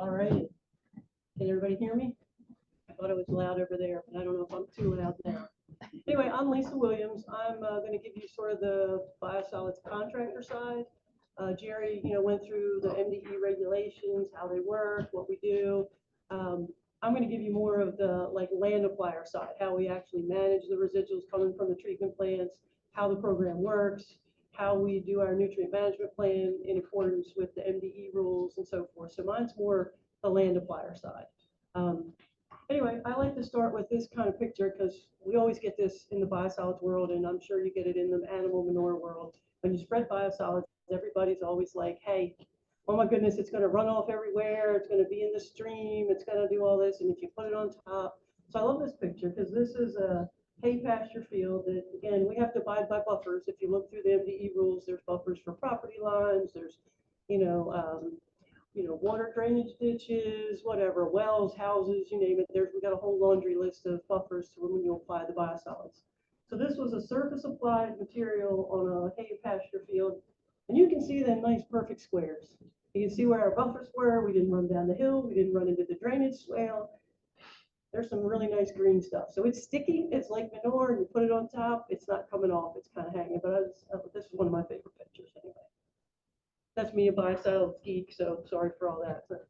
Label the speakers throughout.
Speaker 1: All right. Can everybody hear me? I thought it was loud over there, but I don't know if I'm too loud now. Anyway, I'm Lisa Williams. I'm going to give you sort of the biosolids contractor side. Jerry, went through the MDE regulations, how they work, what we do. I'm going to give you more of the land applier side, how we actually manage the residuals coming from the treatment plants, how the program works, how we do our nutrient management plan in accordance with the MDE rules and so forth. So mine's more the land applier side. Anyway, I like to start with this kind of picture because we always get this in the biosolids world, and I'm sure you get it in the animal manure world. When you spread biosolids, everybody's always like, hey, oh my goodness, it's going to run off everywhere. It's going to be in the stream. It's going to do all this. And if you put it on top. So I love this picture because this is a hay pasture field that, again, we have to abide by buffers. If you look through the MDE rules, there's buffers for property lines. There's, water drainage ditches, whatever, wells, houses, you name it. We got a whole laundry list of buffers when you apply the biosolids. So this was a surface applied material on a hay pasture field. And you can see them nice, perfect squares. You can see where our buffers were. We didn't run down the hill. We didn't run into the drainage swale. There's some really nice green stuff. So it's sticky. It's like manure. You put it on top. It's not coming off. It's kind of hanging. But this is one of my favorite pictures anyway. That's me, a biosolids geek, so sorry for all that. But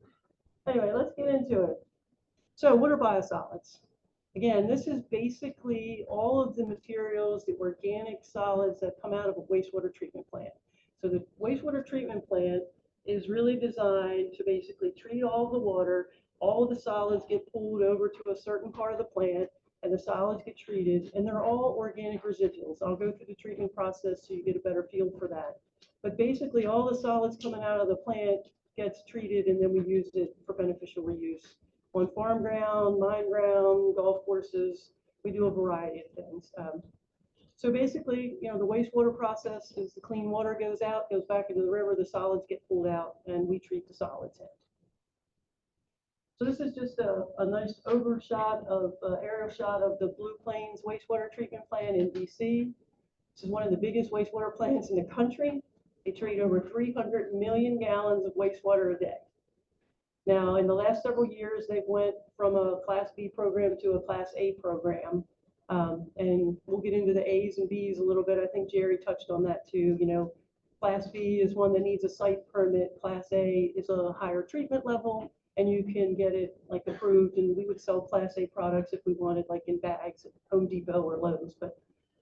Speaker 1: anyway, let's get into it. So what are biosolids? Again, this is basically all of the materials, the organic solids that come out of a wastewater treatment plant. So the wastewater treatment plant is really designed to basically treat all of the water. All of the solids get pulled over to a certain part of the plant, and the solids get treated, and they're all organic residuals. I'll go through the treatment process so you get a better feel for that. But basically, all the solids coming out of the plant gets treated, and then we use it for beneficial reuse. On farm ground, mine ground, golf courses, we do a variety of things. So basically, the wastewater process is the clean water goes out, goes back into the river, the solids get pulled out, and we treat the solids in. So this is just a nice overshot of aerial shot of the Blue Plains wastewater treatment plant in DC. This is one of the biggest wastewater plants in the country. They treat over 300 million gallons of wastewater a day. Now, in the last several years, they've went from a Class B program to a Class A program. And we'll get into the A's and B's a little bit. I think Jerry touched on that too. Class B is one that needs a site permit. Class A is a higher treatment level, and you can get it approved. And we would sell Class A products if we wanted, in bags at Home Depot or Lowe's.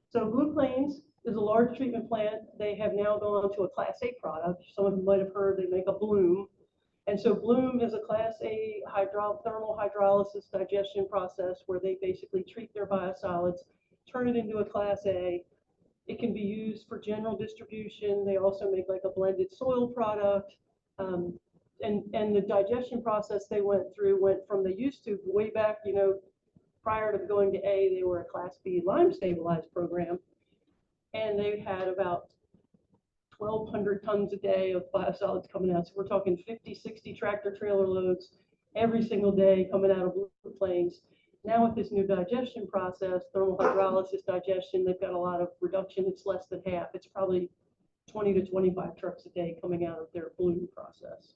Speaker 1: So Blue Plains is a large treatment plant. They have now gone to a Class A product. Some of you might have heard they make a Bloom. And so Bloom is a Class A thermal hydrolysis digestion process where they basically treat their biosolids, turn it into a Class A. It can be used for general distribution. They also make a blended soil product. And the digestion process they went from they used to way back, prior to going to A, they were a Class B lime stabilized program. And they had about 1,200 tons a day of biosolids coming out. So we're talking 50, 60 tractor trailer loads every single day coming out of Blue Plains. Now with this new digestion process, thermal hydrolysis digestion, they've got a lot of reduction. It's less than half. It's probably 20 to 25 trucks a day coming out of their Bloom process.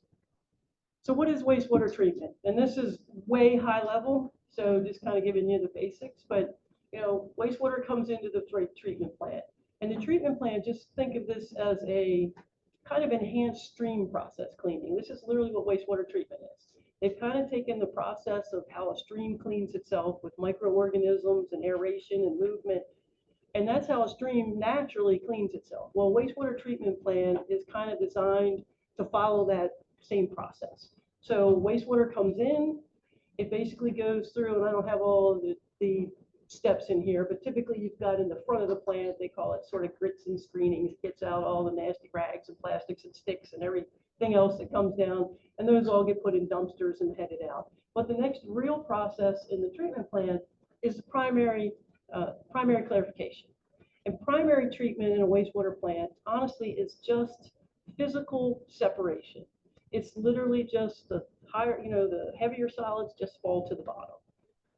Speaker 1: So what is wastewater treatment? And this is way high level, so just kind of giving you the basics. But wastewater comes into the treatment plant. And the treatment plant, just think of this as a kind of enhanced stream process cleaning. This is literally what wastewater treatment is. They've kind of taken the process of how a stream cleans itself with microorganisms and aeration and movement. And that's how a stream naturally cleans itself. Well, wastewater treatment plant is kind of designed to follow that same process. So wastewater comes in, it basically goes through, and I don't have all of the steps in here, but typically you've got in the front of the plant, they call it sort of grits and screenings. It gets out all the nasty rags and plastics and sticks and everything else that comes down, and those all get put in dumpsters and headed out. But the next real process in the treatment plant is primary clarification. And primary treatment in a wastewater plant, honestly, is just physical separation. It's literally just the heavier solids just fall to the bottom.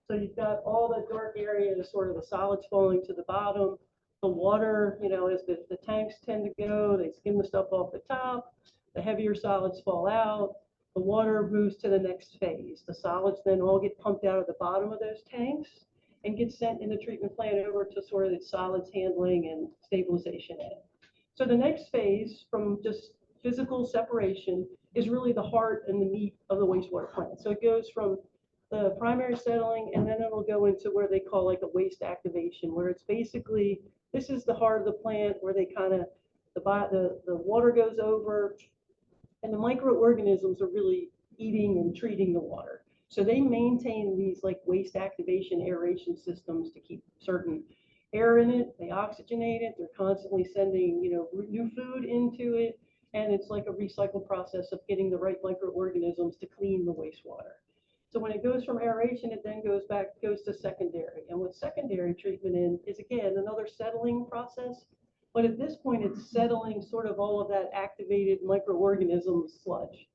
Speaker 1: So you've got all that dark area is sort of the solids falling to the bottom. The water, as the tanks tend to go, they skim the stuff off the top. The heavier solids fall out. The water moves to the next phase. The solids then all get pumped out of the bottom of those tanks and get sent in the treatment plant over to sort of the solids handling and stabilization end. So the next phase from just physical separation is really the heart and the meat of the wastewater plant. So it goes from the primary settling, and then it'll go into where they call like a waste activation, where it's basically, this is the heart of the plant where they kind of, the water goes over, and the microorganisms are really eating and treating the water. So they maintain these like waste activation aeration systems to keep certain air in it. They oxygenate it. They're constantly sending, new food into it. And it's like a recycle process of getting the right microorganisms to clean the wastewater. So when it goes from aeration, it then goes to secondary. And what secondary treatment is again, another settling process. But at this point, it's settling sort of all of that activated microorganism sludge.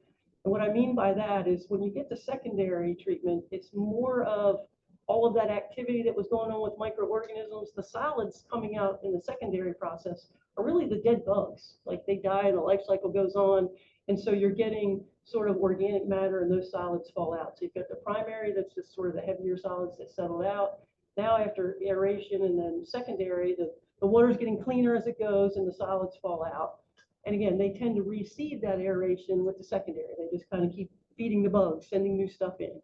Speaker 1: And what I mean by that is when you get to secondary treatment, it's more of all of that activity that was going on with microorganisms. The solids coming out in the secondary process are really the dead bugs. Like they die and the life cycle goes on. And so you're getting sort of organic matter and those solids fall out. So you've got the primary, that's just sort of the heavier solids that settled out. Now after aeration and then secondary, the water's getting cleaner as it goes and the solids fall out. And again, they tend to reseed that aeration with the secondary. They just kind of keep feeding the bugs, sending new stuff in.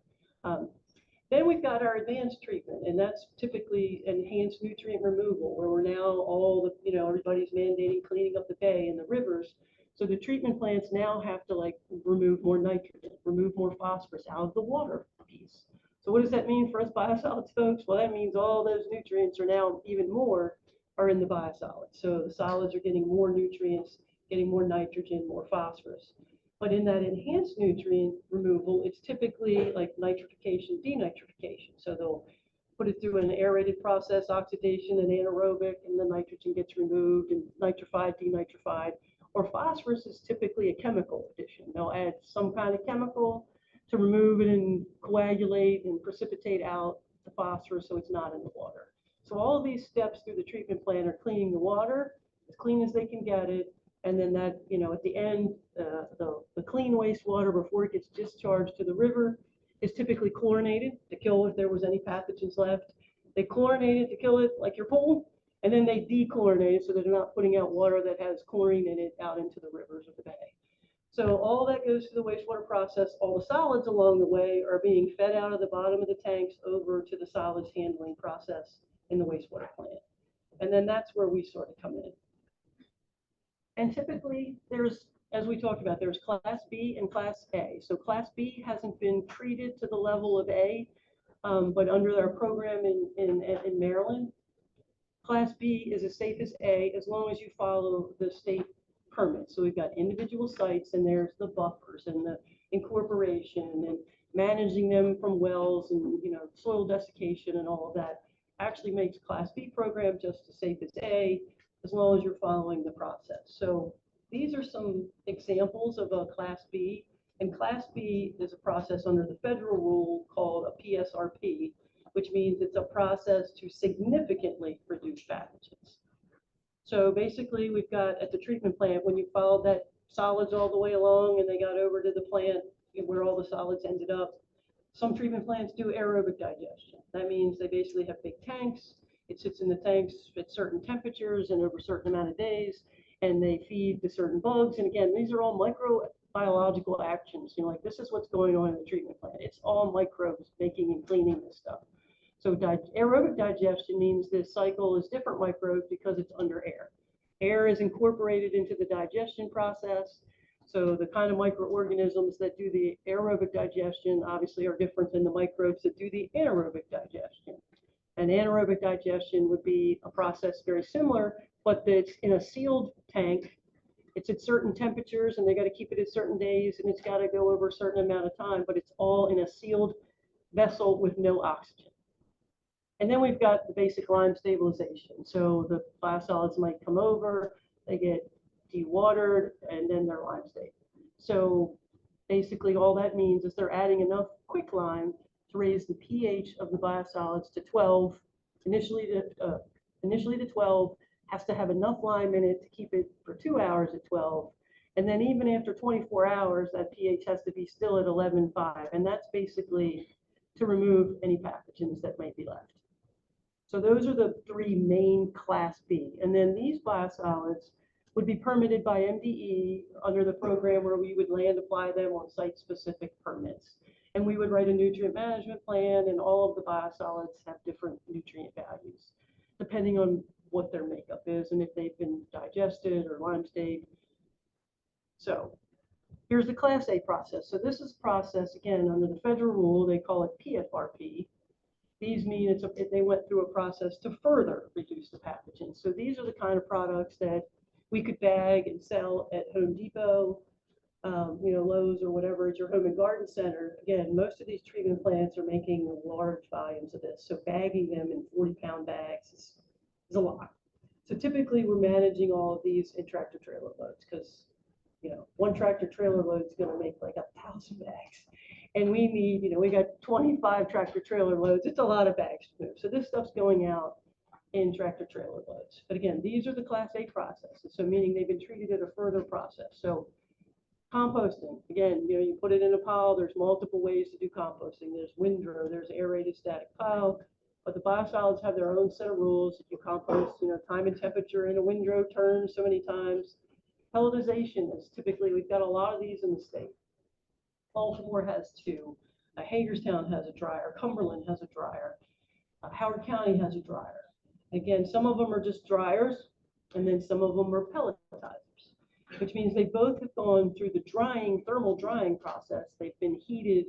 Speaker 1: Then we've got our advanced treatment, and that's typically enhanced nutrient removal, where we're now all the, everybody's mandating cleaning up the bay and the rivers. So the treatment plants now have to like remove more nitrogen, remove more phosphorus out of the water piece. So what does that mean for us biosolids folks? Well, that means all those nutrients are now even more are in the biosolids. So the solids are getting more nutrients, getting more nitrogen, more phosphorus. But in that enhanced nutrient removal, it's typically like nitrification, denitrification. So they'll put it through an aerated process, oxidation and anaerobic, and the nitrogen gets removed and nitrified, denitrified. Or phosphorus is typically a chemical addition. They'll add some kind of chemical to remove it and coagulate and precipitate out the phosphorus so it's not in the water. So all of these steps through the treatment plant are cleaning the water as clean as they can get it. And then that, at the end, the clean wastewater before it gets discharged to the river is typically chlorinated to kill if there was any pathogens left. They chlorinate it to kill it like your pool, and then they dechlorinate it so that they're not putting out water that has chlorine in it out into the rivers or the bay. So all that goes through the wastewater process. All the solids along the way are being fed out of the bottom of the tanks over to the solids handling process in the wastewater plant. And then that's where we sort of come in. And typically there's, as we talked about, there's class B and class A. So class B hasn't been treated to the level of A, but under our program in Maryland, class B is as safe as A as long as you follow the state permits. So we've got individual sites and there's the buffers and the incorporation and managing them from wells and soil desiccation and all of that actually makes class B program just as safe as A, as long as you're following the process. So these are some examples of a class B, and class B is a process under the federal rule called a PSRP, which means it's a process to significantly reduce pathogens. So basically we've got at the treatment plant, when you followed that solids all the way along and they got over to the plant where all the solids ended up, some treatment plants do aerobic digestion. That means they basically have big tanks. It sits in the tanks at certain temperatures and over a certain amount of days, and they feed to certain bugs. And again, these are all microbiological actions. Like this is what's going on in the treatment plant. It's all microbes making and cleaning this stuff. So aerobic digestion means this cycle is different microbes because it's under air. Air is incorporated into the digestion process. So the kind of microorganisms that do the aerobic digestion obviously are different than the microbes that do the anaerobic digestion. And anaerobic digestion would be a process very similar, but it's in a sealed tank. It's at certain temperatures and they got to keep it at certain days and it's got to go over a certain amount of time, but it's all in a sealed vessel with no oxygen. And then we've got the basic lime stabilization. So the biosolids might come over, they get dewatered, and then they're lime stable. So basically all that means is they're adding enough quicklime to raise the pH of the biosolids to 12, initially to 12, has to have enough lime in it to keep it for 2 hours at 12, And then even after 24 hours, that pH has to be still at 11.5. And that's basically to remove any pathogens that might be left. So those are the three main Class B. And then these biosolids would be permitted by MDE under the program where we would land apply them on site-specific permits. And we would write a nutrient management plan, and all of the biosolids have different nutrient values, depending on what their makeup is and if they've been digested or lime stayed. So here's the Class A process. So this is process, again, under the federal rule, they call it PFRP. These mean they went through a process to further reduce the pathogens. So these are the kind of products that we could bag and sell at Home Depot, Lowe's or whatever at your home and garden center. Again, most of these treatment plants are making large volumes of this. So bagging them in 40-pound bags is a lot. So typically we're managing all of these in tractor trailer loads because, one tractor trailer load is going to make like 1,000 bags. And we need, we got 25 tractor trailer loads. It's a lot of bags to move. So this stuff's going out in tractor trailer loads. But again, these are the Class A processes. So meaning they've been treated at a further process. So composting, again, you put it in a pile. There's multiple ways to do composting. There's windrow, there's aerated static pile. But the biosolids have their own set of rules. If you compost, time and temperature in a windrow turns so many times. Pelletization is typically, we've got a lot of these in the state. Baltimore has two. Hagerstown has a dryer. Cumberland has a dryer. Howard County has a dryer. Again, some of them are just dryers, and then some of them are pelletizers, which means they both have gone through the thermal drying process. They've been heated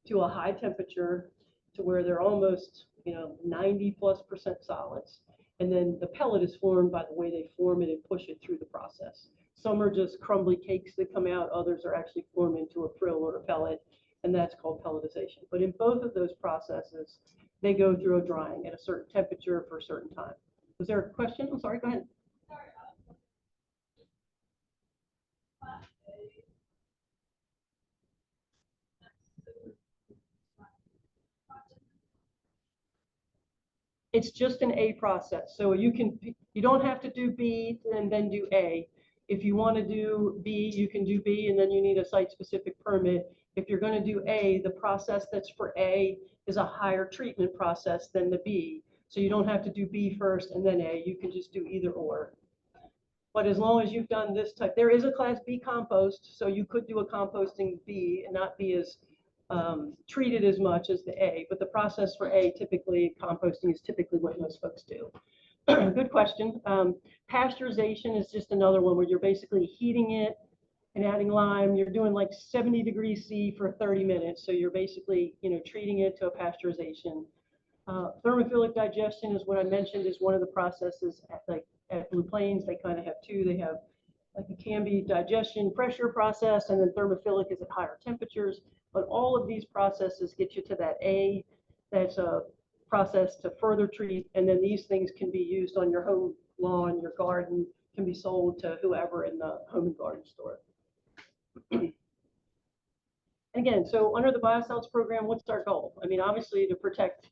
Speaker 1: to a high temperature to where they're almost, 90+% solids. And then the pellet is formed by the way they form it and push it through the process. Some are just crumbly cakes that come out. Others are actually formed into a frill or a pellet, and that's called pelletization. But in both of those processes, they go through a drying at a certain temperature for a certain time. Was there a question? I'm sorry, go ahead. It's just an A process. So you don't have to do B and then do A. If you want to do B, you can do B, and then you need a site-specific permit. If you're going to do A, the process that's for A is a higher treatment process than the B. So you don't have to do B first and then A. You can just do either or. But as long as you've done this type, there is a Class B compost, so you could do a composting B and not be as treated as much as the A. But the process for A, typically, composting is typically what most folks do. Good question. Pasteurization is just another one where you're basically heating it and adding lime. You're doing like 70 degrees C for 30 minutes. So you're basically, treating it to a pasteurization. Thermophilic digestion is what I mentioned is one of the processes at Blue Plains. They kind of have two. They have like a Canby digestion pressure process, and then thermophilic is at higher temperatures. But all of these processes get you to that A. That's a process to further treat, and then these things can be used on your home lawn, your garden, can be sold to whoever in the home and garden store. Again, so under the Biosolids program, what's our goal? I mean, obviously to protect,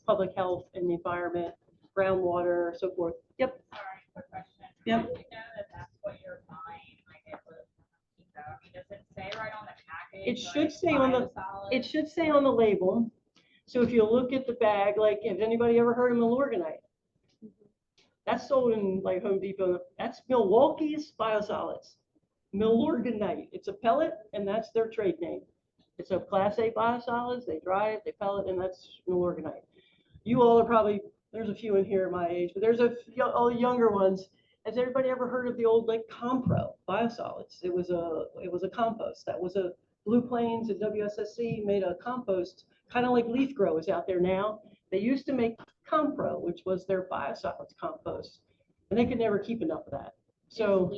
Speaker 1: public health and the environment, groundwater, so forth. Yep.
Speaker 2: Sorry, quick question.
Speaker 1: Yep.
Speaker 2: How do you know that that's what you're buying? Like it was, I mean, does it say right on the package?
Speaker 1: It should say on the. It should say on the label. So if you look at the bag, like, has anybody ever heard of Milorganite? That's sold in like Home Depot. That's Milwaukee's Biosolids. Milorganite. It's a pellet, and that's their trade name. It's a Class A biosolids. They dry it, they pellet, and that's Milorganite. You all are probably, there's a few in here my age, but there's all the younger ones. Has everybody ever heard of the old like Compro Biosolids? It was a compost. That was a Blue Plains and WSSC made a compost, kind of like Leaf Grow is out there now. They used to make Compro, which was their biosolids compost, and they could never keep enough of that. So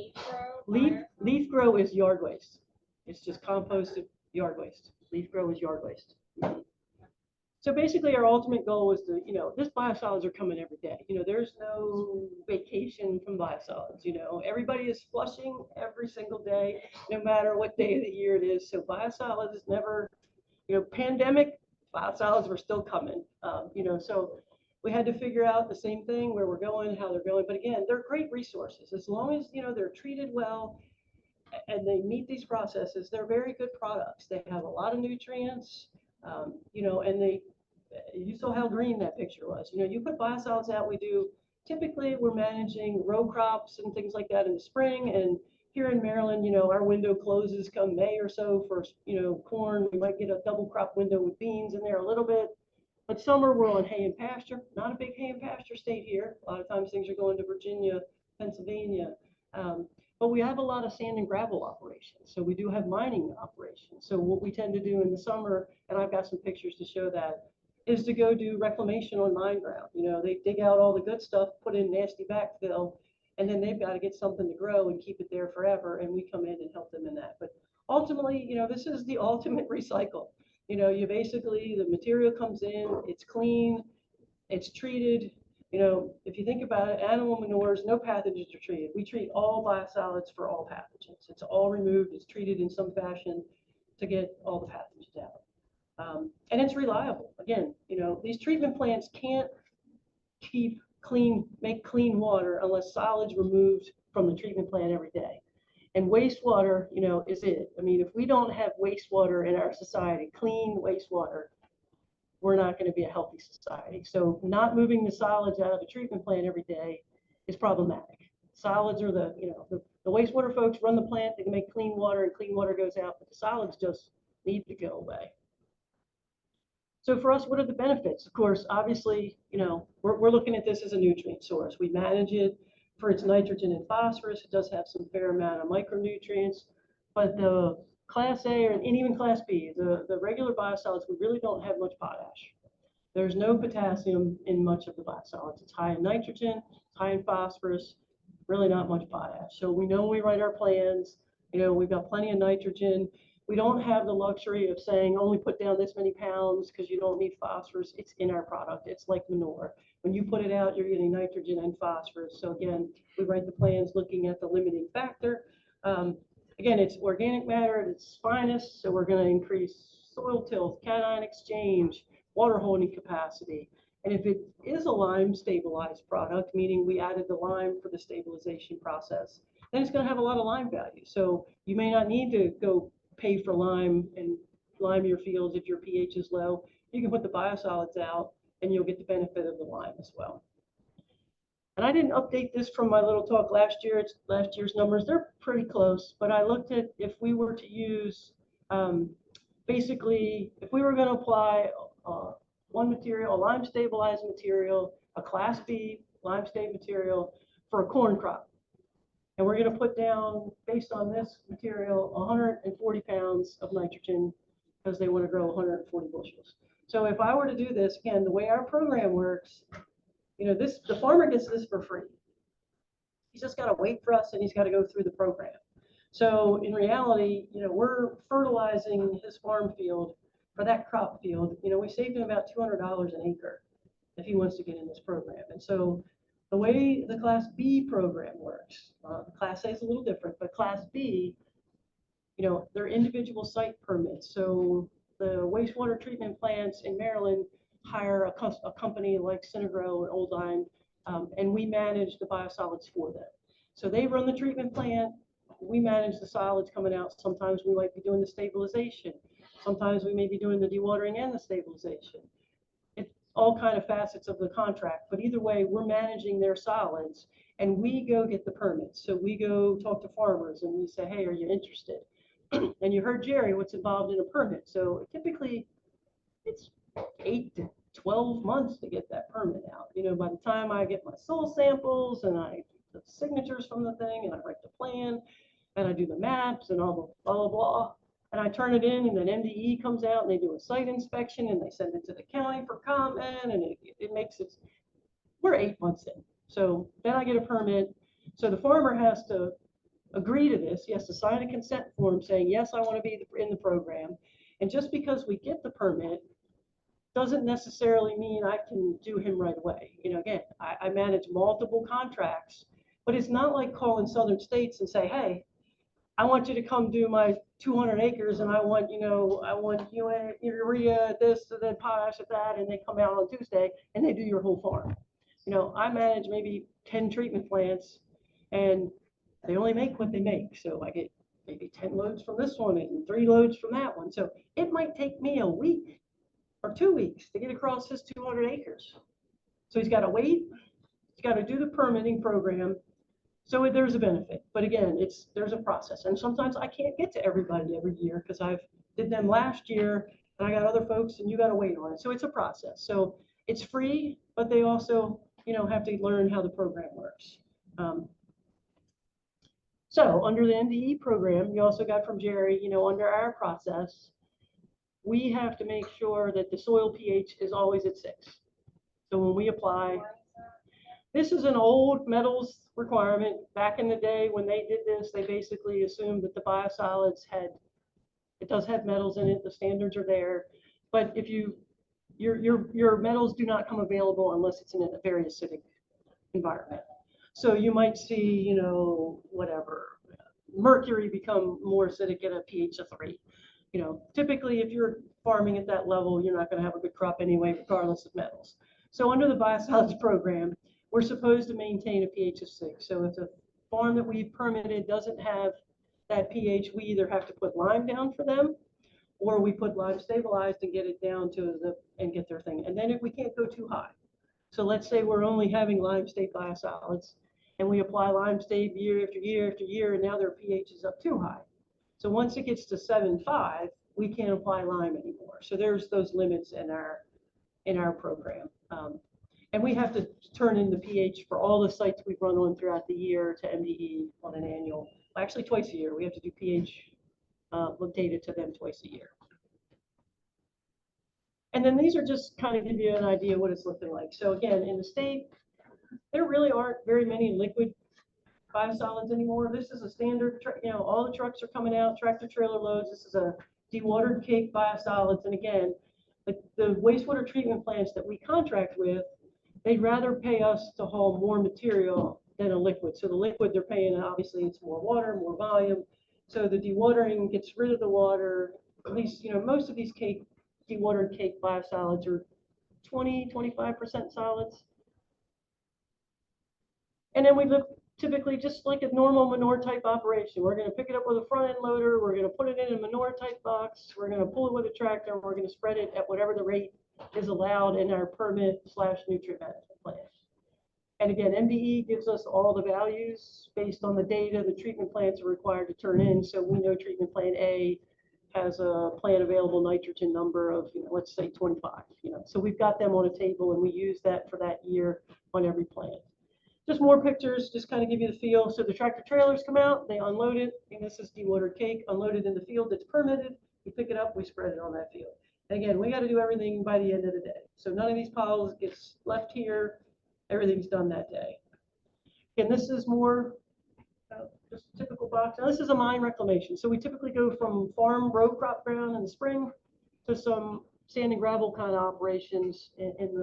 Speaker 1: leaf grow is yard waste. It's just composted yard waste. Leaf grow is yard waste. So basically our ultimate goal is to, this biosolids are coming every day. There's no vacation from biosolids. Everybody is flushing every single day, no matter what day of the year it is. So biosolids is never, pandemic, biosolids were still coming. So we had to figure out the same thing, where we're going, how they're going. But again, they're great resources. As long as, they're treated well, and they meet these processes, they're very good products. They have a lot of nutrients, you know, and you saw how green that picture was. You know, you put biosolids out, typically we're managing row crops and things like that in the spring. And here in Maryland, you know, our window closes come May or so for, you know, corn. We might get a double crop window with beans in there a little bit. But summer, we're on hay and pasture. Not a big hay and pasture state here. A lot of times things are going to Virginia, Pennsylvania. But we have a lot of sand and gravel operations. So we do have mining operations. So what we tend to do in the summer, and I've got some pictures to show that, is to go do reclamation on mine ground. You know, they dig out all the good stuff, put in nasty backfill, and then they've got to get something to grow and keep it there forever. And we come in and help them in that. But ultimately, you know, this is the ultimate recycle. You know, you basically, the material comes in, it's clean, it's treated. You know, if you think about it, animal manures, no pathogens are treated. We treat all biosolids for all pathogens. It's all removed, it's treated in some fashion to get all the pathogens out. And it's reliable. Again, you know, these treatment plants can't make clean water unless solids removed from the treatment plant every day. And wastewater, you know, is it. I mean, if we don't have wastewater in our society, clean wastewater, we're not going to be a healthy society. So not moving the solids out of the treatment plant every day is problematic. Solids are the wastewater folks run the plant, they can make clean water and clean water goes out, but the solids just need to go away. So for us, what are the benefits? Of course, obviously, you know, we're looking at this as a nutrient source. We manage it for its nitrogen and phosphorus. It does have some fair amount of micronutrients, but the Class A and even Class B, the regular biosolids, we really don't have much potash. There's no potassium in much of the biosolids. It's high in nitrogen, high in phosphorus, really not much potash. So we know when we write our plans, you know, we've got plenty of nitrogen. We don't have the luxury of saying only put down this many pounds because you don't need phosphorus. It's in our product. It's like manure. When you put it out, you're getting nitrogen and phosphorus. So again, we write the plans looking at the limiting factor. Again, it's organic matter at its finest. So we're going to increase soil tilth, cation exchange, water holding capacity. And if it is a lime stabilized product, meaning we added the lime for the stabilization process, then it's going to have a lot of lime value. So you may not need to go pay for lime and lime your fields if your pH is low. You can put the biosolids out and you'll get the benefit of the lime as well. And I didn't update this from my little talk last year. It's last year's numbers. They're pretty close, but I looked at if we were to use, basically, if we were going to apply one material, a lime stabilized material, a Class B lime stabilized material for a corn crop. And we're going to put down, based on this material, 140 pounds of nitrogen because they want to grow 140 bushels. So if I were to do this, again, the way our program works, you know, the farmer gets this for free. He's just got to wait for us and he's got to go through the program. So in reality, you know, we're fertilizing his farm field for that crop field. You know, we saved him about $200 an acre if he wants to get in this program. And so the way the Class B program works, Class A is a little different, but Class B, you know, they're individual site permits. So the wastewater treatment plants in Maryland hire a company like Synagro-Old, and we manage the biosolids for them. So they run the treatment plant, we manage the solids coming out. Sometimes we might be doing the stabilization. Sometimes we may be doing the dewatering and the stabilization. It's all kind of facets of the contract, but either way, we're managing their solids and we go get the permits. So we go talk to farmers and we say, hey, are you interested? And you heard Jerry, what's involved in a permit. So typically it's 8 to 12 months to get that permit out. You know, by the time I get my soil samples and I get the signatures from the thing and I write the plan and I do the maps and all the blah, blah, blah, and I turn it in and then MDE comes out and they do a site inspection and they send it to the county for comment and it makes it, we're 8 months in. So then I get a permit. So the farmer has to agree to this. He has to sign a consent form saying, yes, I want to be in the program. And just because we get the permit doesn't necessarily mean I can do him right away. You know, again, I manage multiple contracts, but it's not like calling Southern States and say, hey, I want you to come do my 200 acres and I want, you know, I want urea at this and then potash at that, and they come out on Tuesday and they do your whole farm. You know, I manage maybe 10 treatment plants and they only make what they make. So I get maybe 10 loads from this one and 3 loads from that one. So it might take me a week or 2 weeks to get across his 200 acres. So he's got to wait, he's got to do the permitting program. So there's a benefit, but again, there's a process, and sometimes I can't get to everybody every year because I've did them last year, and I got other folks, and you got to wait on it. So it's a process. So it's free, but they also, have to learn how the program works. So under the NDE program, you also got from Jerry, under our process, we have to make sure that the soil pH is always at 6. So when we apply, this is an old metals requirement. Back in the day when they did this, they basically assumed that the biosolids it does have metals in it. The standards are there, but if your metals do not come available unless it's in a very acidic environment. So you might see, whatever, mercury become more acidic at a pH of 3. Typically if you're farming at that level, you're not going to have a good crop anyway, regardless of metals. So under the biosolids program, we're supposed to maintain a pH of 6. So if the farm that we've permitted doesn't have that pH, we either have to put lime down for them, or we put lime stabilized and get it down and get their thing. And then if we can't go too high. So let's say we're only having lime state biosolids, and we apply lime state year after year after year, and now their pH is up too high. So once it gets to 7.5, we can't apply lime anymore. So there's those limits in our program. And we have to turn in the pH for all the sites we've run on throughout the year to MDE on an annual, actually twice a year. We have to do pH data to them twice a year. And then these are just kind of give you an idea what it's looking like. So again, in the state, there really aren't very many liquid biosolids anymore. This is a standard, all the trucks are coming out, tractor trailer loads. This is a dewatered cake biosolids. And again, the wastewater treatment plants that we contract with, they'd rather pay us to haul more material than a liquid. So the liquid they're paying, obviously it's more water, more volume. So the dewatering gets rid of the water. At least, most of these dewatered cake biosolids are 20–25% solids. And then we look typically just like a normal manure type operation. We're going to pick it up with a front end loader. We're going to put it in a manure type box. We're going to pull it with a tractor. And we're going to spread it at whatever the rate is allowed in our permit/nutrient management plan. And again, MDE gives us all the values based on the data the treatment plants are required to turn in. So we know treatment plant A has a plant available nitrogen number of, let's say 25. So we've got them on a table, and we use that for that year on every plant. Just more pictures, just kind of give you the feel. So the tractor trailers come out, they unload it, and this is dewatered cake, unloaded in the field that's permitted. We pick it up, we spread it on that field. And again, we got to do everything by the end of the day. So none of these piles gets left here. Everything's done that day. And this is more just a typical box. Now this is a mine reclamation. So we typically go from farm row crop ground in the spring to some sand and gravel kind of operations in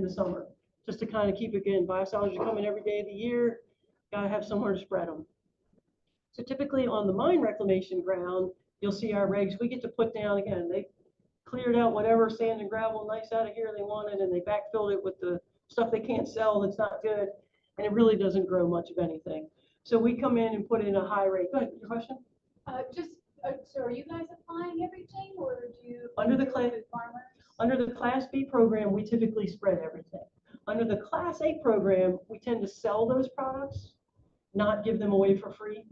Speaker 1: the summer, just to kind of keep it good. Biosolids are coming every day of the year. Got to have somewhere to spread them. So typically on the mine reclamation ground, you'll see our regs. We get to put down, again, they cleared out whatever sand and gravel nice out of here they wanted, and they backfilled it with the stuff they can't sell that's not good, and it really doesn't grow much of anything. So we come in and put in a high rate. Go ahead, your question?
Speaker 3: So are you guys applying everything, or do you
Speaker 1: Under the
Speaker 3: farmers?
Speaker 1: Under the Class B program, we typically spread everything. Under the Class A program, we tend to sell those products, not give them away for free.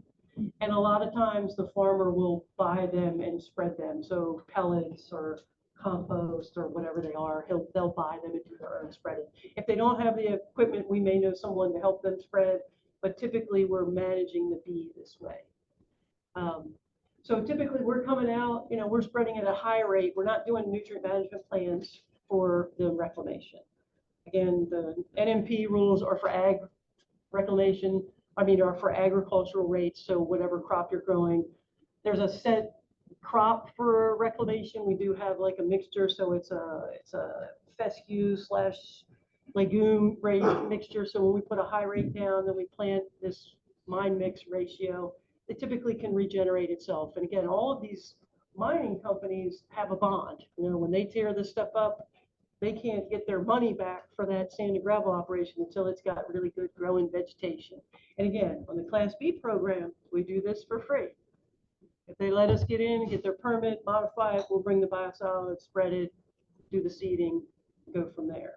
Speaker 1: And a lot of times the farmer will buy them and spread them. So pellets or compost or whatever they are, they'll buy them and do their own spreading. If they don't have the equipment, we may know someone to help them spread, but typically we're managing the bee this way. So typically we're coming out, we're spreading at a high rate. We're not doing nutrient management plans for the reclamation. Again, the NMP rules are for ag reclamation, are for agricultural rates. So whatever crop you're growing, there's a set crop for reclamation. We do have like a mixture. So it's a fescue / legume rate mixture. So when we put a high rate down, then we plant this mine mix ratio. It typically can regenerate itself. And again, all of these mining companies have a bond. When they tear this stuff up, they can't get their money back for that sand and gravel operation until it's got really good growing vegetation. And again, on the Class B program, we do this for free. If they let us get in, get their permit, modify it, we'll bring the biosolids, spread it, do the seeding, go from there.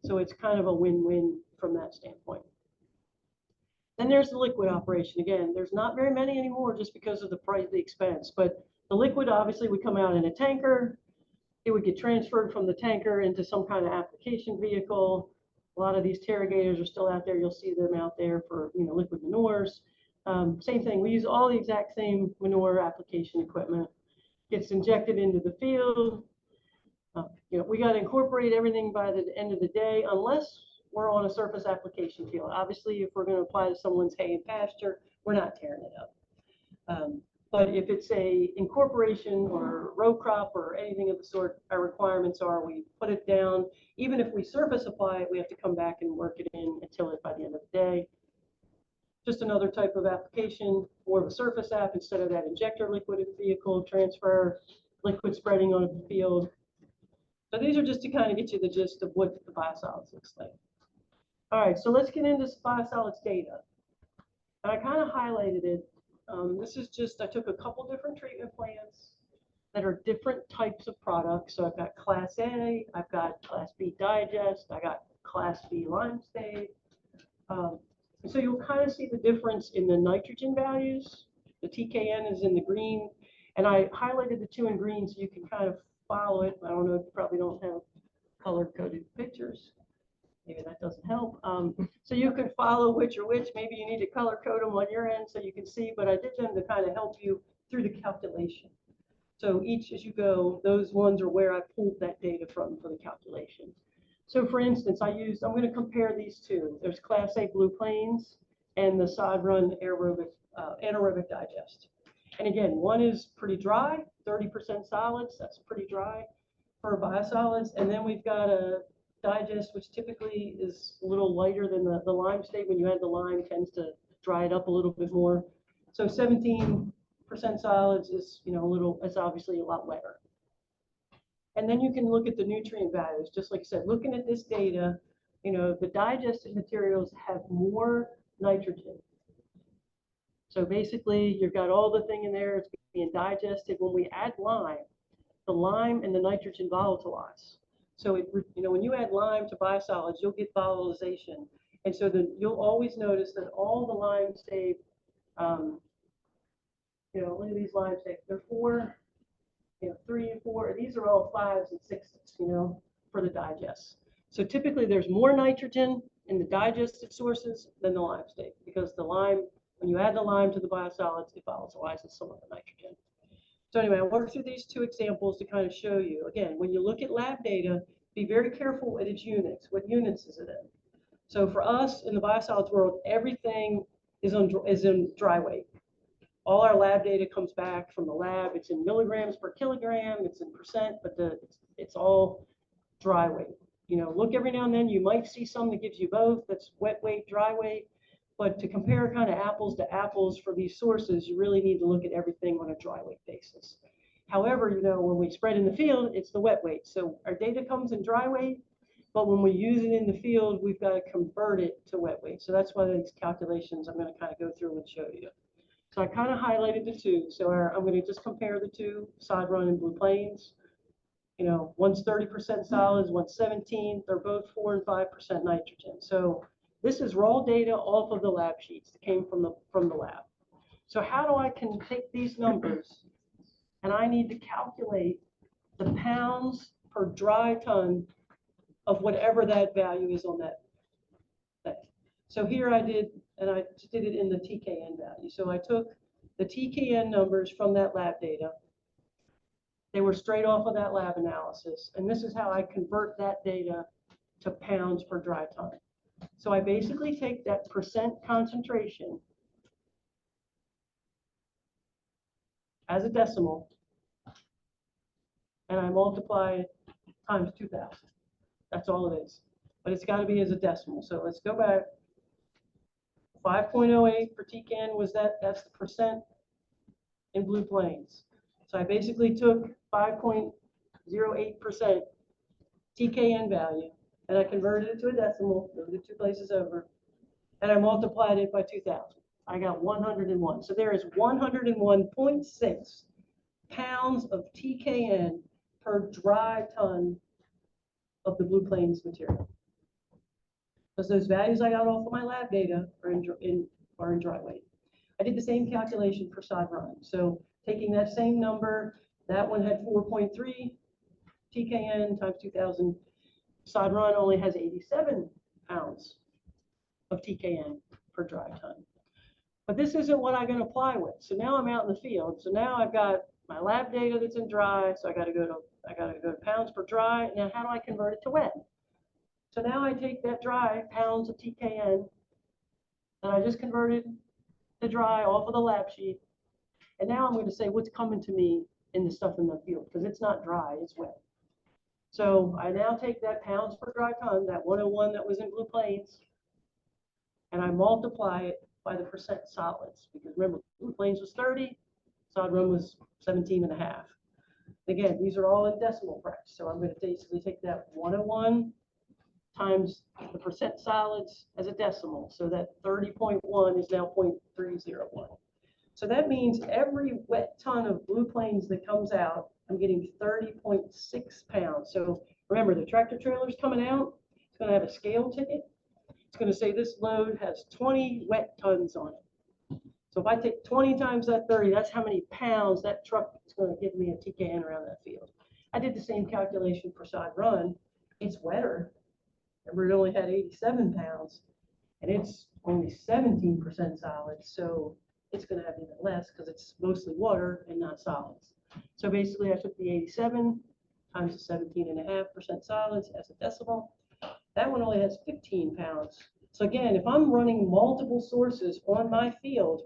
Speaker 1: So it's kind of a win-win from that standpoint. Then there's the liquid operation. Again, there's not very many anymore just because of the price, the expense. But the liquid obviously would come out in a tanker. It would get transferred from the tanker into some kind of application vehicle. A lot of these Terragators are still out there. You'll see them out there for liquid manures. Same thing. We use all the exact same manure application equipment. Gets injected into the field. We got to incorporate everything by the end of the day, unless we're on a surface application field. Obviously, if we're going to apply to someone's hay and pasture, we're not tearing it up. But if it's a incorporation or row crop or anything of the sort, our requirements are we put it down. Even if we surface apply it, we have to come back and work it in until it by the end of the day. Just another type of application, more of a surface app instead of that injector liquid in the vehicle, transfer, liquid spreading on the field. So these are just to kind of get you the gist of what the biosolids looks like. All right, so let's get into biosolids data. And I kind of highlighted it. This is just, I took a couple different treatment plants that are different types of products. So I've got Class A, I've got Class B digest, I got Class B lime state. And so you'll kind of see the difference in the nitrogen values. The TKN is in the green, and I highlighted the two in green so you can kind of follow it. I don't know, you probably don't have color-coded pictures. Maybe that doesn't help. So you could follow which or which. Maybe you need to color code them on your end so you can see, but I did them to kind of help you through the calculation. So each as you go, those ones are where I pulled that data from for the calculation. So for instance, I'm going to compare these two. There's Class A Blue Plains and the Sod Run anaerobic digest. And again, one is pretty dry, 30% solids, that's pretty dry for biosolids. And then we've got a digest, which typically is a little lighter than the lime state. When you add the lime, tends to dry it up a little bit more. So 17% solids is, it's obviously a lot wetter. And then you can look at the nutrient values, just like I said, looking at this data, the digested materials have more nitrogen. So basically, you've got all the thing in there, it's being digested. When we add lime, the lime and the nitrogen volatilize. So when you add lime to biosolids, you'll get volatilization. And so you'll always notice that all the lime state, look at these lime states, they're 4, 3 and 4. These are all 5s and 6s, for the digest. So typically there's more nitrogen in the digested sources than the lime state, because the lime, when you add the lime to the biosolids, it volatilizes some of the nitrogen. So anyway, I worked through these two examples to kind of show you. Again, when you look at lab data, be very careful with its units. What units is it in? So for us in the biosolids world, everything is in dry weight. All our lab data comes back from the lab. It's in milligrams per kilogram. It's in percent, but it's all dry weight. Look every now and then. You might see some that gives you both. That's wet weight, dry weight. But to compare kind of apples to apples for these sources, you really need to look at everything on a dry weight basis. However, when we spread in the field, it's the wet weight. So our data comes in dry weight, but when we use it in the field, we've got to convert it to wet weight. So that's why these calculations I'm going to kind of go through and show you. So I kind of highlighted the two. So I'm going to just compare the two, Sod Run and Blue Plains. One's 30% solids, one's 17. They're both 4 and 5% nitrogen. So this is raw data off of the lab sheets that came from the lab. So how do I can take these numbers and I need to calculate the pounds per dry ton of whatever that value is on that thing. So here I did, and I did it in the TKN value. So I took the TKN numbers from that lab data. They were straight off of that lab analysis. And this is how I convert that data to pounds per dry ton. So I basically take that percent concentration as a decimal, and I multiply it times 2,000. That's all it is. But it's got to be as a decimal. So let's go back. 5.08 for TKN was that's the percent in Blue Plains. So I basically took 5.08% TKN value, and I converted it to a decimal, those are the two places over, and I multiplied it by 2,000. I got 101. So there is 101.6 pounds of TKN per dry ton of the Blue Plains material. Because those values I got off of my lab data are in dry weight. I did the same calculation for sod run. So taking that same number, that one had 4.3 TKN times 2,000. Sod run only has 87 pounds of TKN per dry ton. But this isn't what I'm going to apply with. So now I'm out in the field. So now I've got my lab data that's in dry. So I got to go to pounds per dry. Now how do I convert it to wet? So now I take that dry pounds of TKN that I just converted to dry off of the lab sheet. And now I'm going to say what's coming to me in the stuff in the field, because it's not dry, it's wet. So I now take that pounds per dry ton, that 101 that was in Blue Plains, and I multiply it by the percent solids. Because remember, Blue Plains was 30, sod run was 17.5. Again, these are all in decimal fraction. So I'm going to basically take that 101 times the percent solids as a decimal. So that 30.1 is now 0.301. So that means every wet ton of Blue Plains that comes out, I'm getting 30.6 pounds. So remember, the tractor trailer is coming out. It's going to have a scale ticket. It's going to say this load has 20 wet tons on it. So if I take 20 times that 30, that's how many pounds that truck is going to give me a TKN around that field. I did the same calculation for sod run. It's wetter. Remember, it only had 87 pounds, and it's only 17% solids. So it's going to have even less because it's mostly water and not solids. So basically, I took the 87 times the 17.5% solids as a decimal. That one only has 15 pounds. So again, if I'm running multiple sources on my field,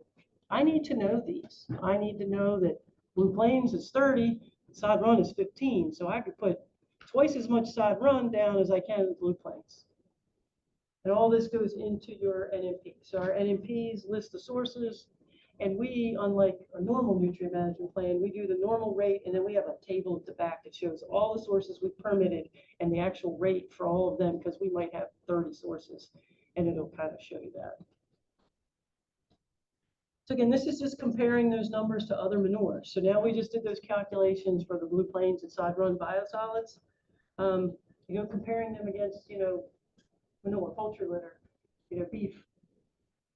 Speaker 1: I need to know these. I need to know that Blue Plains is 30, sod run is 15. So I could put twice as much sod run down as I can in Blue Plains. And all this goes into your NMP. So our NMPs list the sources. And we, unlike a normal nutrient management plan, we do the normal rate, and then we have a table at the back that shows all the sources we permitted and the actual rate for all of them, because we might have 30 sources, and it'll kind of show you that. So again, this is just comparing those numbers to other manures. So now we just did those calculations for the Blue Plains and sod run biosolids. Comparing them against, manure, poultry litter, beef.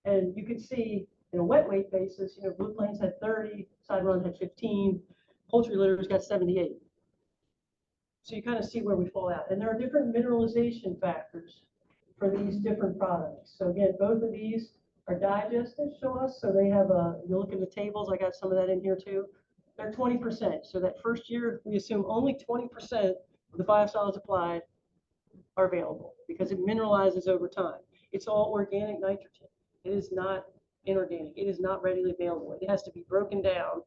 Speaker 1: And you can see, in a wet weight basis, Blue Plains had 30, sod run had 15, poultry litter's got 78. So you kind of see where we fall out. And there are different mineralization factors for these different products. So again, both of these are digested to us. So they have you look at the tables, I got some of that in here too. They're 20%. So that first year, we assume only 20% of the biosolids applied are available because it mineralizes over time. It's all organic nitrogen. It is not inorganic. It is not readily available. It has to be broken down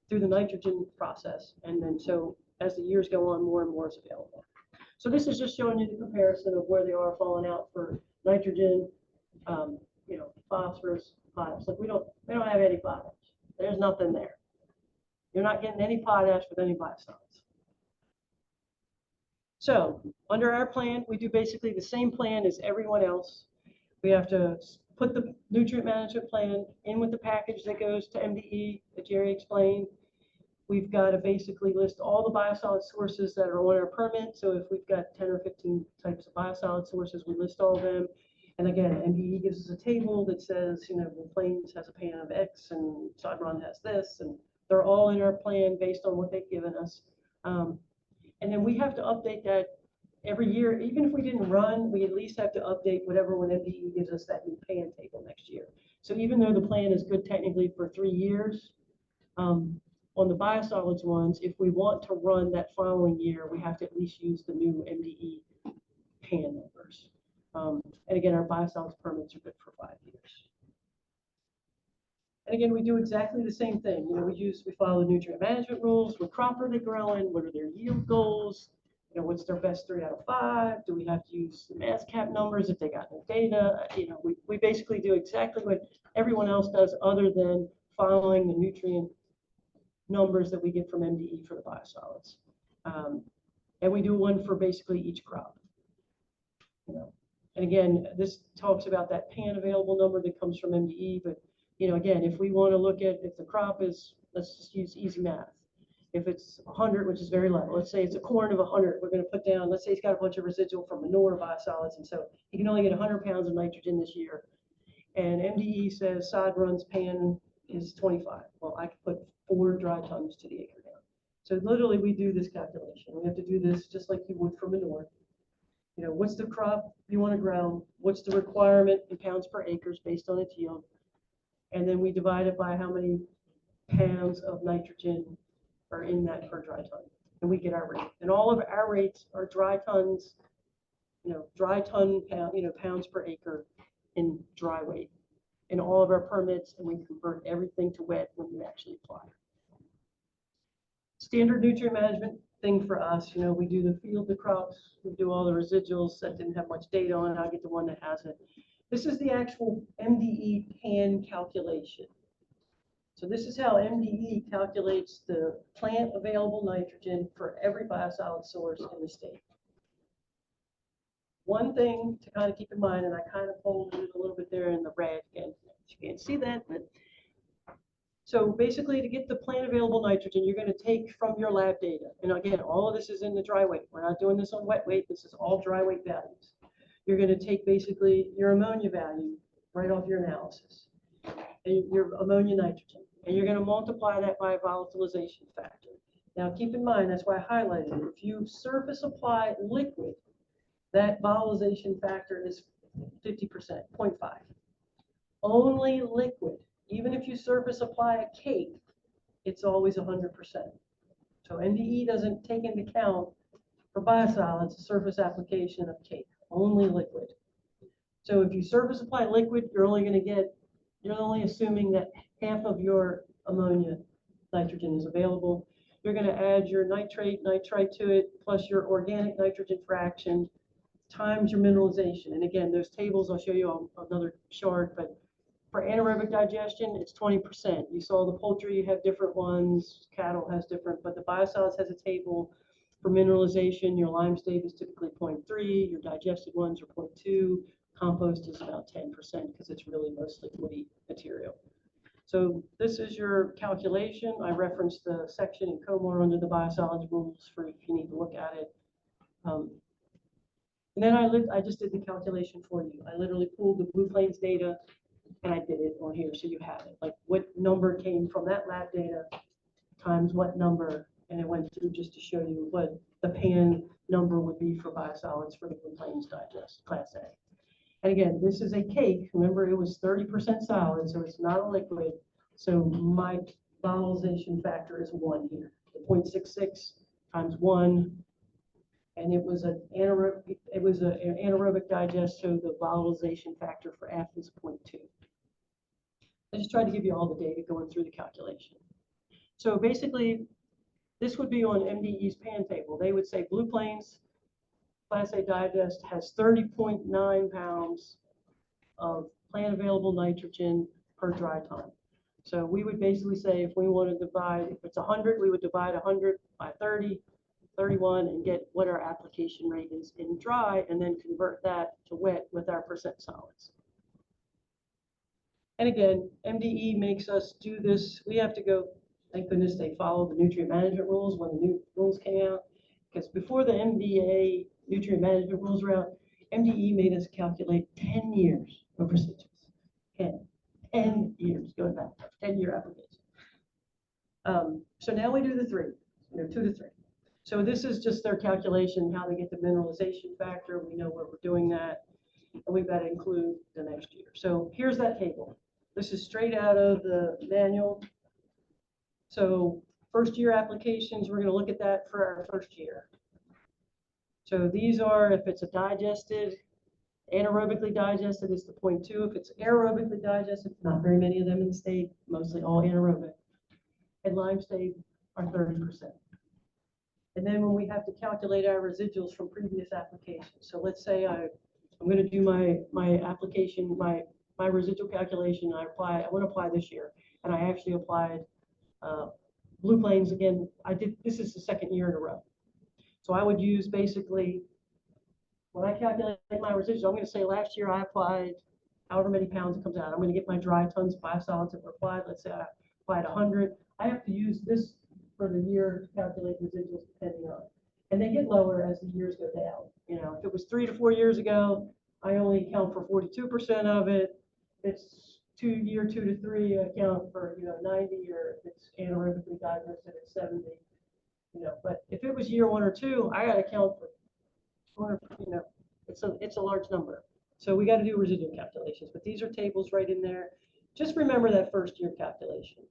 Speaker 1: through the nitrogen process. And then so as the years go on, more and more is available. So this is just showing you the comparison of where they are falling out for nitrogen, phosphorus, potash. Like we don't have any potash. There's nothing there. You're not getting any potash with any biosolids. So under our plan, we do basically the same plan as everyone else. We have to put the nutrient management plan in with the package that goes to MDE that Jerry explained. We've got to basically list all the biosolid sources that are on our permit. So if we've got 10 or 15 types of biosolid sources, we list all of them. And again, MDE gives us a table that says, Blue Plains has a pan of X and sod run has this, and they're all in our plan based on what they've given us. And then we have to update that every year. Even if we didn't run, we at least have to update whatever when MDE gives us that new pan table next year. So even though the plan is good technically for 3 years, on the biosolids ones, if we want to run that following year, we have to at least use the new MDE pan numbers. And again, our biosolids permits are good for 5 years. And again, we do exactly the same thing. We follow the nutrient management rules. What crop are they growing? What are their yield goals? What's their best 3 out of 5? Do we have to use the mass cap numbers if they got no data? We basically do exactly what everyone else does, other than following the nutrient numbers that we get from MDE for the biosolids. And we do one for basically each crop. And again, this talks about that pan available number that comes from MDE, but You know, again, if we want to look at if the crop is, let's just use easy math. If it's 100, which is very low, let's say it's a corn of 100, we're going to put down, let's say he's got a bunch of residual from manure biosolids, and so he can only get 100 pounds of nitrogen this year. And MDE says sod runs pan is 25. Well, I could put 4 dry tons to the acre down. So literally we do this calculation. We have to do this just like you would for manure. You know, what's the crop you want to grow? What's the requirement in pounds per acres based on its yield? And then we divide it by how many pounds of nitrogen are in that per dry ton. And we get our rate. And all of our rates are dry tons, you know, dry ton pound, you know, pounds per acre in dry weight. In all of our permits, and we convert everything to wet when you actually apply. Standard nutrient management thing for us, you know, we do the field, the crops, we do all the residuals that didn't have much data on. I get the one that has it. This is the actual MDE pan calculation. So this is how MDE calculates the plant available nitrogen for every biosolid source in the state. One thing to kind of keep in mind, and I kind of bolded it a little bit there in the red again, you can't see that, but so basically to get the plant available nitrogen, you're going to take from your lab data. And again, all of this is in the dry weight. We're not doing this on wet weight. This is all dry weight values. You're going to take basically your ammonia value right off your analysis, and your ammonia nitrogen, and you're going to multiply that by a volatilization factor. Now keep in mind, that's why I highlighted it. If you surface apply liquid, that volatilization factor is 50%, 0.5. Only liquid. Even if you surface apply a cake, it's always 100%. So NDE doesn't take into account for biosolids a surface application of cake, only liquid. So if you surface apply liquid, you're only assuming that half of your ammonia nitrogen is available. You're going to add your nitrate to it, plus your organic nitrogen fraction times your mineralization. And again, those tables I'll show you on another chart, but for anaerobic digestion, it's 20%. You saw the poultry, you have different ones, cattle has different, but the biosolids has a table for mineralization. Your lime state is typically 0.3, your digested ones are 0.2, compost is about 10% because it's really mostly woody material. So this is your calculation. I referenced the section in COMAR under the biosolids rules for if you need to look at it. And then I just did the calculation for you. I literally pulled the Blue Plains data and I did it on here so you have it. Like what number came from that lab data times what number, and it went through just to show you what the pan number would be for biosolids for the Blue Plains Digest Class A. And again, this is a cake. Remember, it was 30% solid, so it's not a liquid. So my volatilization factor is 1 here. The 0.66 times 1. And it was an anaerobic digest, so the volatilization factor for F is 0.2. I just tried to give you all the data going through the calculation. So basically, this would be on MDE's pan table. They would say Blue Plains Class A digest has 30.9 pounds of plant available nitrogen per dry ton. So we would basically say if we want to divide, if it's 100, we would divide 100 by 30. 31 and get what our application rate is in dry and then convert that to wet with our percent solids. And again, MDE makes us do this. We have to go, thank goodness they follow the nutrient management rules when the new rules came out, because before the MDA nutrient management rules were out, MDE made us calculate 10 years of residuals. 10 years going back, 10-year application. So now we do the 3, 2 to 3. So this is just their calculation, how they get the mineralization factor. We know where we're doing that, and we've got to include the next year. So here's that table. This is straight out of the manual. So first year applications, we're going to look at that for our first year. So these are, if it's a digested, anaerobically digested, it's the 0.2. If it's aerobically digested, not very many of them in the state, mostly all anaerobic. And lime state are 30%. And then when we have to calculate our residuals from previous applications. So let's say I'm going to do my application, my residual calculation. I want to apply this year, and I actually applied Blue Plains again. This is the 2nd year in a row. So I would use basically when I calculate my residuals. I'm going to say last year I applied however many pounds it comes out. I'm going to get my dry tons of biosolids that were applied. Let's say I applied 100. I have to use this for the year to calculate residuals depending on. And they get lower as the years go down. You know, if it was 3 to 4 years ago, I only account for 42% of it. If it's year 2 to 3, I account for 90, or if it's anaerobically diagnosed, it's 70. But if it was year 1 or 2, I got to account for, it's a large number. So we got to do residual calculations, but these are tables right in there. Just remember that first year calculation.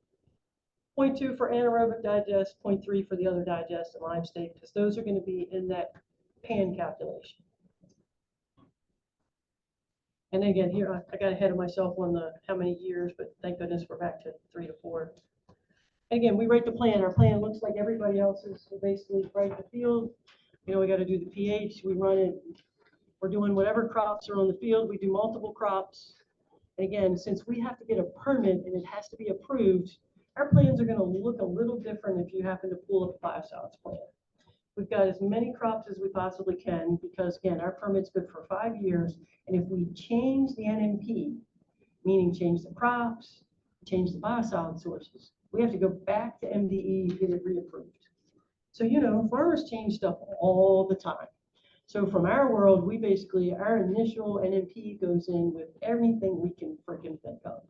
Speaker 1: 0.2 for anaerobic digest, 0.3 for the other digest and lime state, because those are going to be in that pan calculation. And again, here I got ahead of myself on the how many years, but thank goodness we're back to 3 to 4. Again, we write the plan. Our plan looks like everybody else's. So basically, right the field, we got to do the pH. We run it. We're doing whatever crops are on the field. We do multiple crops. And again, since we have to get a permit and it has to be approved, our plans are going to look a little different if you happen to pull up a biosolids plan. We've got as many crops as we possibly can because, again, our permit's good for 5 years. And if we change the NMP, meaning change the crops, change the biosolid sources, we have to go back to MDE to get it reapproved. So, farmers change stuff all the time. So from our world, we basically, our initial NMP goes in with everything we can freaking think of.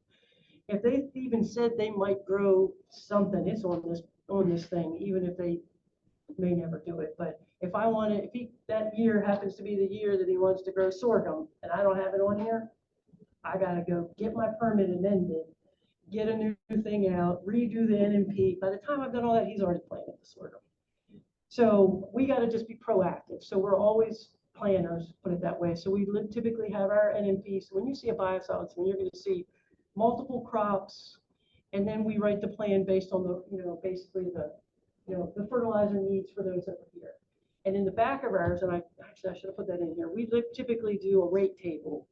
Speaker 1: If they even said they might grow something, it's on this thing, even if they may never do it. But if that year happens to be the year that he wants to grow sorghum and I don't have it on here, I got to go get my permit amended, get a new thing out, redo the NMP. By the time I've done all that, he's already planted the sorghum. So we got to just be proactive. So we're always planners, put it that way. So we typically have our NMP. So when you see a biosolids, you're going to see multiple crops, and then we write the plan based on the, basically the fertilizer needs for those over here. And in the back of ours, and I should have put that in here, we typically do a rate table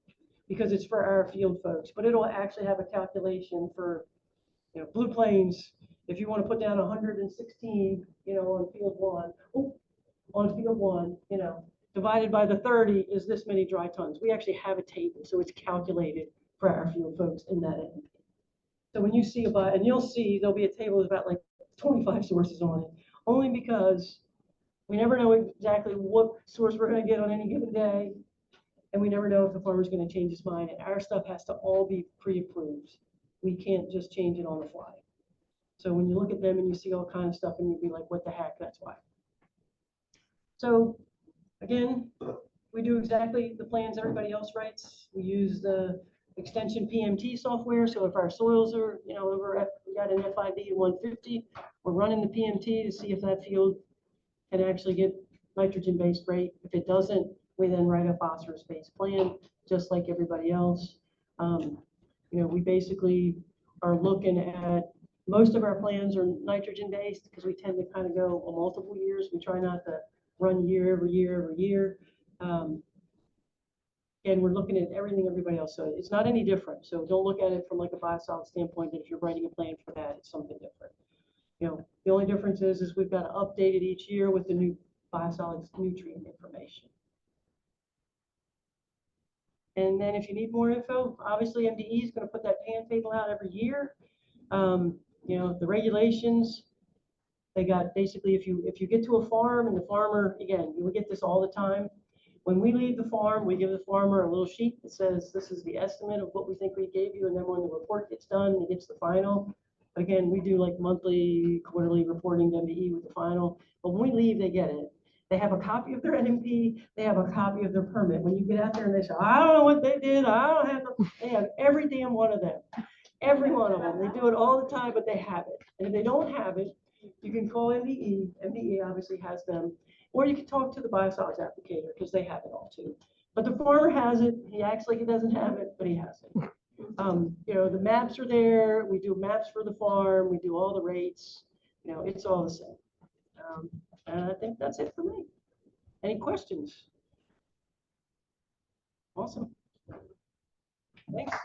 Speaker 1: because it's for our field folks, but it'll actually have a calculation for, Blue Plains. If you want to put down 116, on field one, divided by the 30 is this many dry tons. We actually have a table, so it's calculated for our field folks in that end. So when you see and you'll see there'll be a table with about like 25 sources on it, only because we never know exactly what source we're going to get on any given day, and we never know if the farmer's going to change his mind. And our stuff has to all be pre-approved. We can't just change it on the fly. So when you look at them and you see all kinds of stuff and you'd be like, what the heck, that's why. So again, we do exactly the plans everybody else writes. We use the extension PMT software. So if our soils are, we got an FID of 150, we're running the PMT to see if that field can actually get nitrogen-based rate. If it doesn't, we then write a phosphorus-based plan, just like everybody else. We basically are looking at, most of our plans are nitrogen based because we tend to kind of go on multiple years. We try not to run year every year. And we're looking at everything everybody else. So it's not any different. So don't look at it from like a biosolid standpoint that if you're writing a plan for that, it's something different. The only difference is we've got to update it each year with the new biosolids nutrient information. And then if you need more info, obviously MDE is going to put that pan table out every year. The regulations, they got basically, if you get to a farm and the farmer, again, we get this all the time. When we leave the farm, we give the farmer a little sheet that says, this is the estimate of what we think we gave you. And then when the report gets done, he gets the final. Again, we do like monthly, quarterly reporting to MDE with the final. But when we leave, they get it. They have a copy of their NMP. They have a copy of their permit. When you get out there and they say, I don't know what they did. I don't have them. They have every damn one of them. Every one of them. They do it all the time, but they have it. And if they don't have it, you can call MDE. MDE obviously has them. Or you can talk to the biosolids applicator because they have it all too. But the farmer has it. He acts like he doesn't have it, but he has it. The maps are there. We do maps for the farm. We do all the rates. It's all the same. And I think that's it for me. Any questions? Awesome. Thanks.